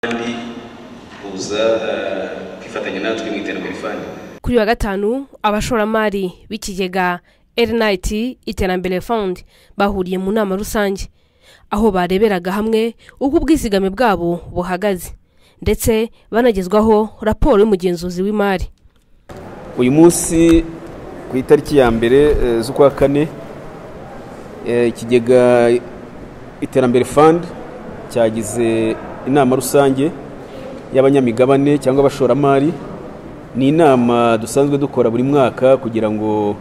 kandi uza kwifatanya natwe mu iterambere fund. Kuri wa gatanu abashoramari b'ikigega RNIT Iterambere Fund bahuriye mu nama rusange aho bareberaga hamwe uko ubwizigame bwabo buhagaze ndetse banagezwaho raporo y'umugenzuzi w'imari. Uyu munsi ku itariki ya mbere z'ukwa kane Ikigega Iterambere Fund cyagize inama rusange y'abanyamigabane cyangwa abashoramari. Ni inama dusanzwe dukora buri mwaka kugira ngo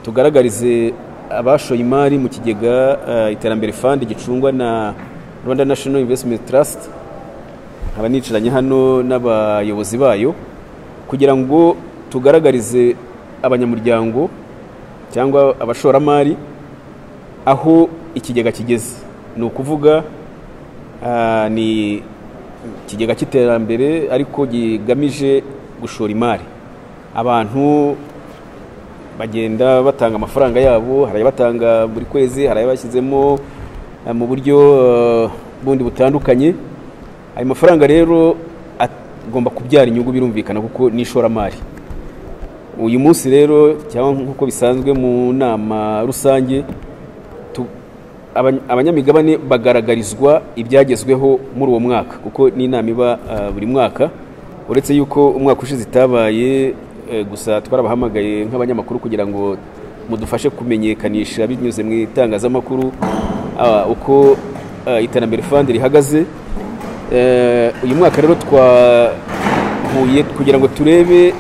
tugaragarize abashoye imari mu Kigega Iterambere Fund gicungwa na Rwanda National Investment Trust. Abanicaranye hano n'abayobozi bayo kugira ngo tugaragarize abanyamuryango cyangwa abashoramari aho ikigega kigeze. Ni ukuvuga ni ikigega cy'iterambere ariko gigamije gushora imari. Abantu bagenda batanga amafaranga yabo, hari abatanga buri kwezi, hari abashyizemo mu buryo bundi butandukanye. Ayo mafaranga rero agomba kubyara inyungu birumvikana kuko ni ishoramari. Uyu munsi rero cyangwa nkuko bisanzwe mu nama rusange abanyamigabane bagaragarizwa ibyagezweho muri uwo mwaka kuko ni inama iba buri mwaka. Uretse yuko umwaka ushize itabaye gusa twarabahamagaye nk'abanyamakuru kugira ngo mudufashe kumenyekanisha binyuze mu itangazamakuru uko Iterambere Fund rihagaze. Uyu mwaka rero twahuye kugira ngo turebe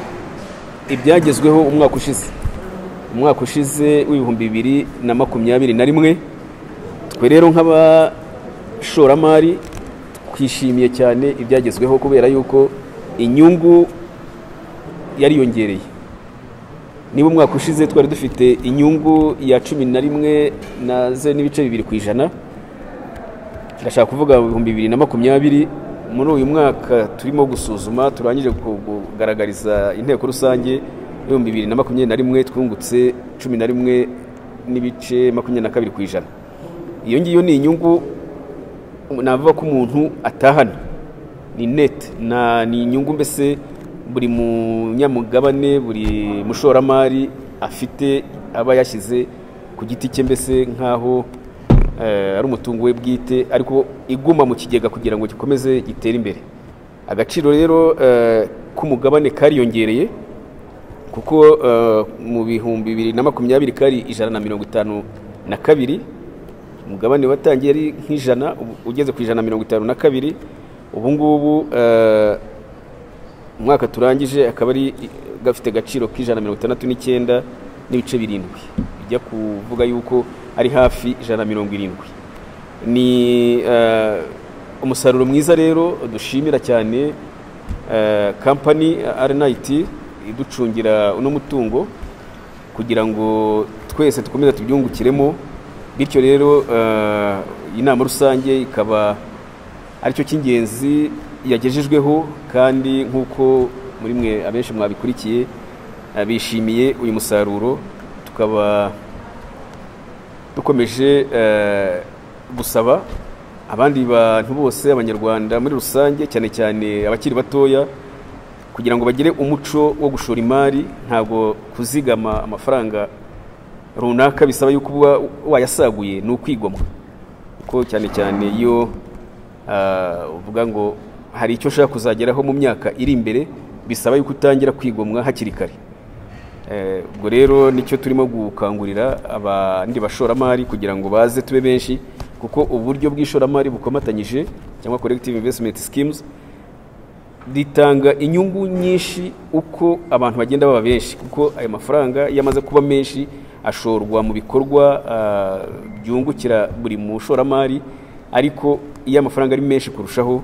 ibyagezweho umwaka ushize w'ibihumbi 2021. Twe rero nk'abashoramari twishimiye cyane ibyagezweho kubera yuko inyungu yariyongereye. Niba umwaka ushize twari dufite inyungu ya 11.2%, ndashaka kuvuga 2020 muri uyu mwaka turimo gusuzuma turangije kugaragariza inteko rusange 2021 twungutse 11.22%. Iyo ngiyo ni inyungu navuga ko umuntu atahana, ni net, ni inyungu mbese buri munyamugabane, buri mushoramari afite aba yashyize ku giti cye mbese nkaho ari umutungo we bwite ariko iguma mu kigega kugira ngo gikomeze gitere imbere. Agaciro rero k'umugabane kariyongereye kuko mu bihumbi 2020 kari 152. Umugabane watangiye ari nk'ijana ugeze ku 152. Ubu ngubu umwaka turangije akaba ari gafite agaciro k'169.7 bijya kuvuga yuko ari hafi 170. Ni umusaruro mwiza rero dushimira cyane company RNIT iducungira uno mutungo kugira ngo twese tukomeze tubyungukiremo. Bityo rero inama rusange ikaba aricyo cy'ingenzi yagejejweho kandi nkuko muri mwe abenshi mwabikurikiye bishimiye uyu musaruro. Tukaba dukomeje gusaba abandi bantu bose, abanyarwanda muri rusange, cyane cyane abakiri batoya, kugira ngo bagire umuco wo gushora imari. Ntabwo kuzigama amafaranga runaka bisaba yuko uba wayasaguye, ni ukwigomwa kuko cyane cyane iyo uvuga ngo hari icyo ushaka kuzageraho mu myaka iri imbere bisaba yuko utangira kwigomwa hakiri kare. Ubwo rero nicyo turimo gukangurira abandi bashoramari kugira ngo baze tube benshi kuko uburyo bw'ishoramari bukomatanyije cyangwa collective investment schemes ditanga inyungu nyinshi uko abantu bagenda baba benshi, kuko ayo mafaranga yamaze kuba menshi ashorwa mu bikorwa byungukira buri mushoramari. Ariko iyo amafaranga ari menshi kurushaho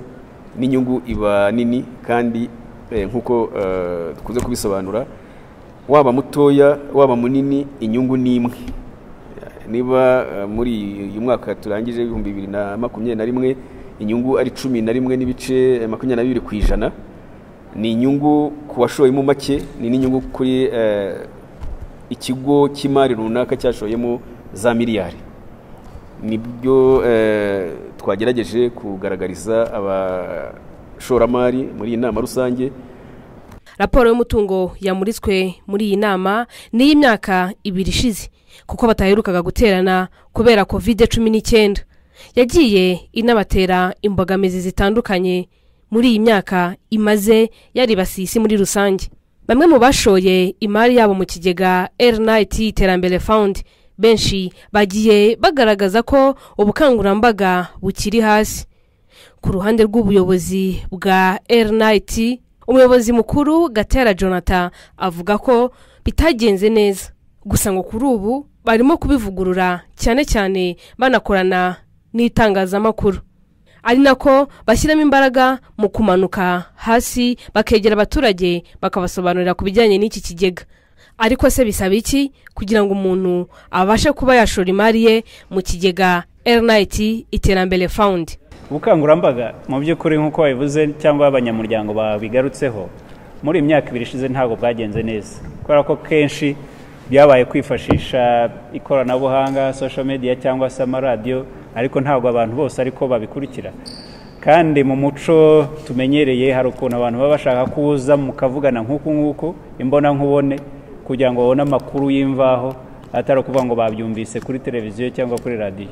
n'inyungu iba nini kandi nkuko dukunze kubisobanura, waba mutoya waba munini inyungu ni imwe. Niba muri uyu mwaka turangije 2021 inyungu ari 11.22%, ni inyungu ku washoyemo make, ni n'inyungu kuri ikigo cy'imari runaka cyashoyemo za miliyari. Nibyo twagerageje kugaragariza shoramari muri iyi nama rusange. Raporo y'umutungo yamuritswe muri iyi nama ni y'imyaka 2 ishize kuko bataherukaga guterana kubera COVID-19 yagiye inabatera imbogamizi zitandukanye muri iyi myaka imaze yaribasiye isi muri rusange. Bamwe mu bashoye imari yabo mu kigega RNIT Iterambere Fund benshi bagiye bagaragaza ko ubukangurambaga bukiri hasi. Ku ruhande rw'ubuyobozi bwa RNIT, Umuyobozi Mukuru Gatera Jonathan avuga ko bitagenze neza, gusa ngo kuri ubu barimo kubivugurura cyane cyane banakorana n'itangazamakuru, ari nako bashyiramo imbaraga mu kumanuka hasi bakegera abaturage bakabasobanurira ku bijyanye n'iki kigega. Ariko se bisaba iki kugira ngo umuntu abashe kuba yashora imari ye mu kigega RNIT Iterambere Fund? Ubukangurambaga mu by'ukuri nk'uko babivuze cyangwa abanyamuryango babigarutseho muri imyaka 2 ishize ntago bwagenze neza, kubera ko kenshi byabaye kwifashisha ikoranabuhanga, social media cyangwa se amaradiyo, ariko ntago abantu bose ariko babikurikira. Kandi mu muco tumenyereye hari ukuntu abantu baba bashaka kuza mukavugana nk'uko imbona nkubone kugira ngo babone amakuru y'imvaho atari kuvuga ngo babyumvise kuri televiziyo cyangwa kuri radio.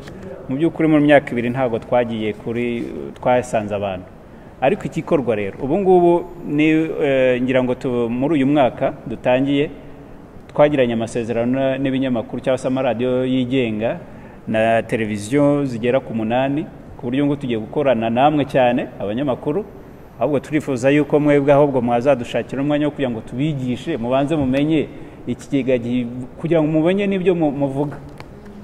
Mu by'ukuri mu myaka 2 ntago twagiye kuri twasanze abantu, ariko ikikorwa rero ubu ngubu ni ngira ngo muri uyu mwaka dutangiye twagiranye amasezerano n'ibinyamakuru cyangwa se amaradiyo yigenga na televiziyo zigera ku 8 ku buryo ngo tugiye gukorana namwe cyane abanyamakuru. Ahubwo turifuza yuko mwebwe ahubwo mwazadushakira umwanya wo kugira ngo tubigishe, mubanze mumenye ikigega kugira ngo mumenye n'ibyo muvuga,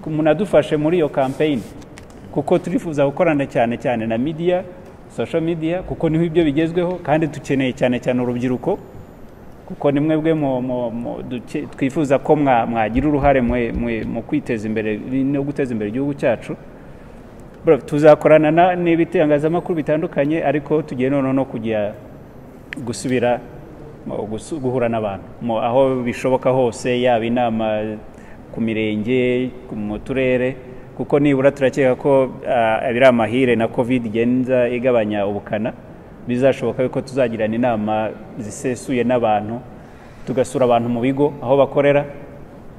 munadufashe muri iyo campaign, kuko turifuza gukorana cyane cyane na media, social media, kuko niho ibyo bigezweho, kandi dukeneye cyane cyane urubyiruko, kuko ni mwebwe twifuza ko mwagira uruhare mu kwiteza imbere no guteza imbere igihugu cyacu. Tuzakorana n'ibitangazamakuru bitandukanye, ariko tugiye no kujya gusubira guhura n'abantu aho bishoboka hose, yaba inama ku mirenge, mu turere, kuko nibura turakeka ko abiri amahire na COVID igenda igabanya ubukana, bizashoboka ko tuzagirana inama zisesuye n'abantu, tugasura abantu mu bigo aho bakorera,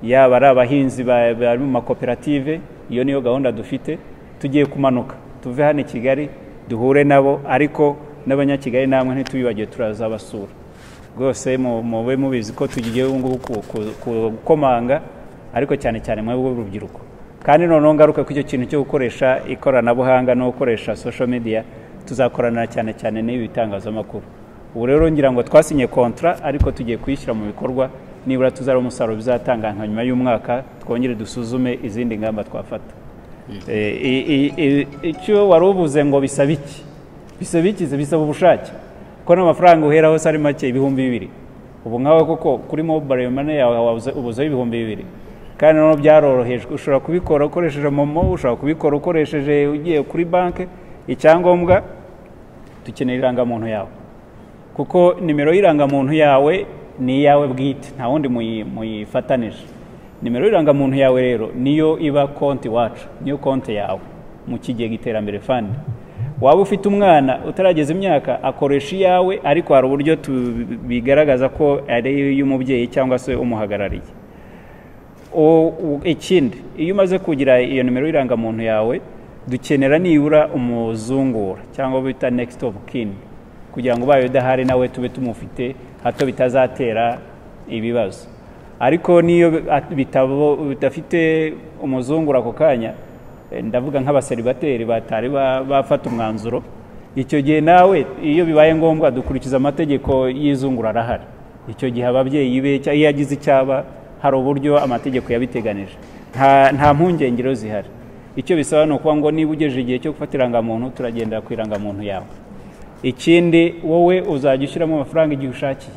yaba ari abahinzi bari mu makoperative. Iyo niyo gahunda dufite, tugiye kumanuka tuve hano i Kigali duhure nabo, ariko n'abanyakigali namwe ntitubibagiye turazabasura rwose. Mube mubizi ko tugiye gukomanga, ariko cyane cyane mwebwe urubyiruko. Kandi noneho ngaruka ku icyo kintu cyo gukoresha ikoranabuhanga no gukoresha social media, tuzakorana cyane cyane n'ibi bitangazamakuru. Ubu rero ngira ngo twasinye kontra, ariko tugiye kuyishyira mu bikorwa, nibura tuzara umusaruro bizatanga nyuma y'umwaka, twongere dusuzume izindi ngamba twafata. Icyo warubuze ngo bisaba iki? Bisaba ubushake, ko n'amafaranga uhera hose ari make, 2,000. Ubu nkawe koko kuri mobile money yawe ubuze 2,000, kandi no byarorohejwe. Ushobora kubikora ukoresheje momo, ushobora kubikora ukoresheje ugiye kuri banke. Icyangombwa dukeneye irangamuntu yawe, kuko nimero y'irangamuntu yawe ni yawe bwite, nta wundi muyifatanije. Nimero y'irangamuntu yawe rero niyo iba konti wacu, niyo konti yawe mu Kigega Iterambere Fund. Waba ufite umwana utarageza imyaka akoresha yawe, ariko hari uburyo bigaragaza ko ari y'umubyeyi cyangwa se umuhagarariye. Ikindi, iyo umaze kugira iyo nimero y'irangamuntu yawe, dukenera nibura umuzungura cyangwa bita next of kin, kugira ngo bayo dahari nawe tube tumufite, hato bitazatera ibibazo. Ariko niyo bitafite umuzungura ako kanya, ndavuga nk'abaseribateri batari bafata umwanzuro, icyo gihe nawe iyo bibaye ngombwa dukurikiza amategeko y'izungura arahari. Icyo gihe ababyeyi be iyo yagize icyaba, hari uburyo amategeko yabiteganije, nta mpungengero zihari. Icyo bisaba no kuba ngo niba ugeje igihe cyo gufata irangamuntu, turagendera ku irangamuntu yawe. Ikindi, wowe uzajya ushyiramo amafaranga igihe ushakiye.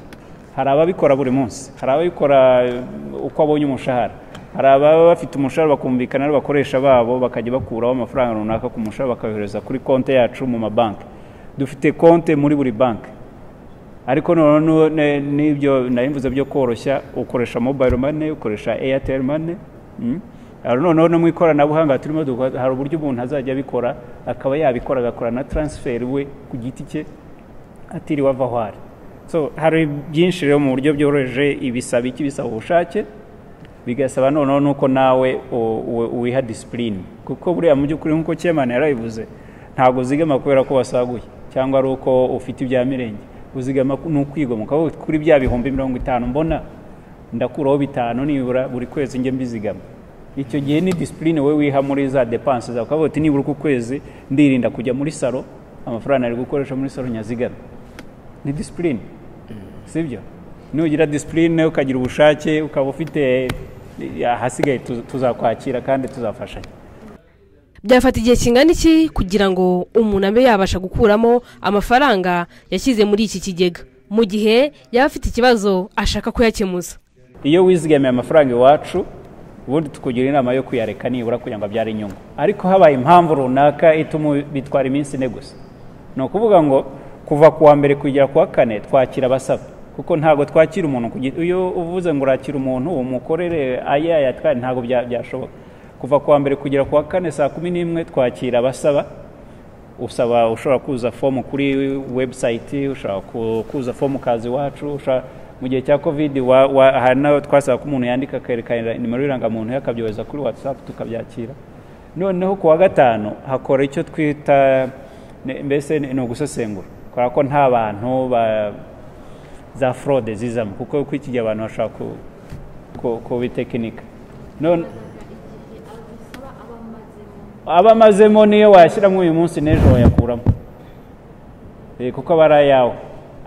Hari ababikora buri munsi, hari ababikora uko abonye umushahara, hari ababa bafite umushahara bakumvikana n'abakoresha babo, bakajya bakuraho amafaranga runaka ku mushahara bakayohereza kuri konti yacu mu mabanki. Dufite konti muri buri banki, ariko none n'ibyo narimvuze byo koroshya, ukoresha mobile money, ukoresha Airtel money. Noneho no mu ikoranabuhanga turimo hari uburyo umuntu azajya abikora, akaba yabikora agakora na transfer we ku giti cye, atiriwe ava aho ari. So hari byinshi rero mu buryo byoroheje ibisaba ubushake, bigasaba noneho nuko nawe uwiha discipline, kuko buriya mu by'ukuri nk'uko Chairman yarabivuze, ntabwo uzigama kubera ko wasaguye cyangwa ari uko ufite ibya mirenge, uzigama n'ukwigomeka kuri bya bihumbi 50 mbona ndakuraho 5 nibura buri kwezi nge mbizigama. Icyo gihe ni discipline we wiha muri za dépenses zawe, ukavuga uti nibura ku kwezi ndirinda kujya muri salo, amafaranga ari gukoresha muri salo nyazigama. Ni discipline, sibyo? Nugira discipline ukagira ubushake ukaba ufite hasigaye tuzakwakira kandi tuzafashanya. Byafata igihe kingana iki kugira ngo umuntu abe yabasha gukuramo amafaranga yashyize muri iki kigega mu gihe yaba afite ikibazo ashaka kuyakemuza? Iyo wizigamiye amafaranga iwacu, ubundi tukugira inama yo kuyareka nibura kugira ngo abyare inyungu, ariko habaye impamvu runaka ituma bitwara iminsi ine gusa. Ni ukuvuga ngo kuva kuwa mbere kugera kuwa kane twakira abasaba, kuko ntago twakira umuntu iyo uvuze ngo urakira umuntu umukorere aya ntago byashoboka. Kuva kuwa mbere kugera kuwa kane saa 11 twakira abasaba, usaba ushobora kuza form kuri website, ushobora kuza form kazi wacu, mu gihe cya covid hana twasaba ko umuntu yandika akerekana nimero irangamuntu yakabyoza kuri WhatsApp tukabyakira. Noneho kuwa gatanu hakora icyo twita mbese ni ugusesengura, kubera ko nta bantu za fraude zizamo, kuko kwikigiye abantu bashaka ku bitekinika. None abamazemo niyo washyiramo uyu munsi n'ejo wayakuramo, kuko barayawe.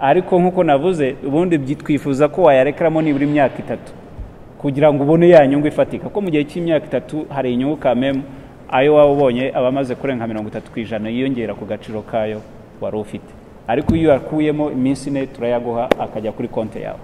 Ariko nkuko navuze ubundi byitwifuza ko wayarekeramo nibura imyaka 3 kugira ngo ubone ya nyungu ifatika, ko mu gihe cy'imyaka 3 hari inyungu kameme ayo waba ubonye abamaze kurenga 30% yiyongera ku gaciro kayo wari ufite. Ariko iyo yakuyemo iminsi 4 turayaguha akajya kuri konti yawe.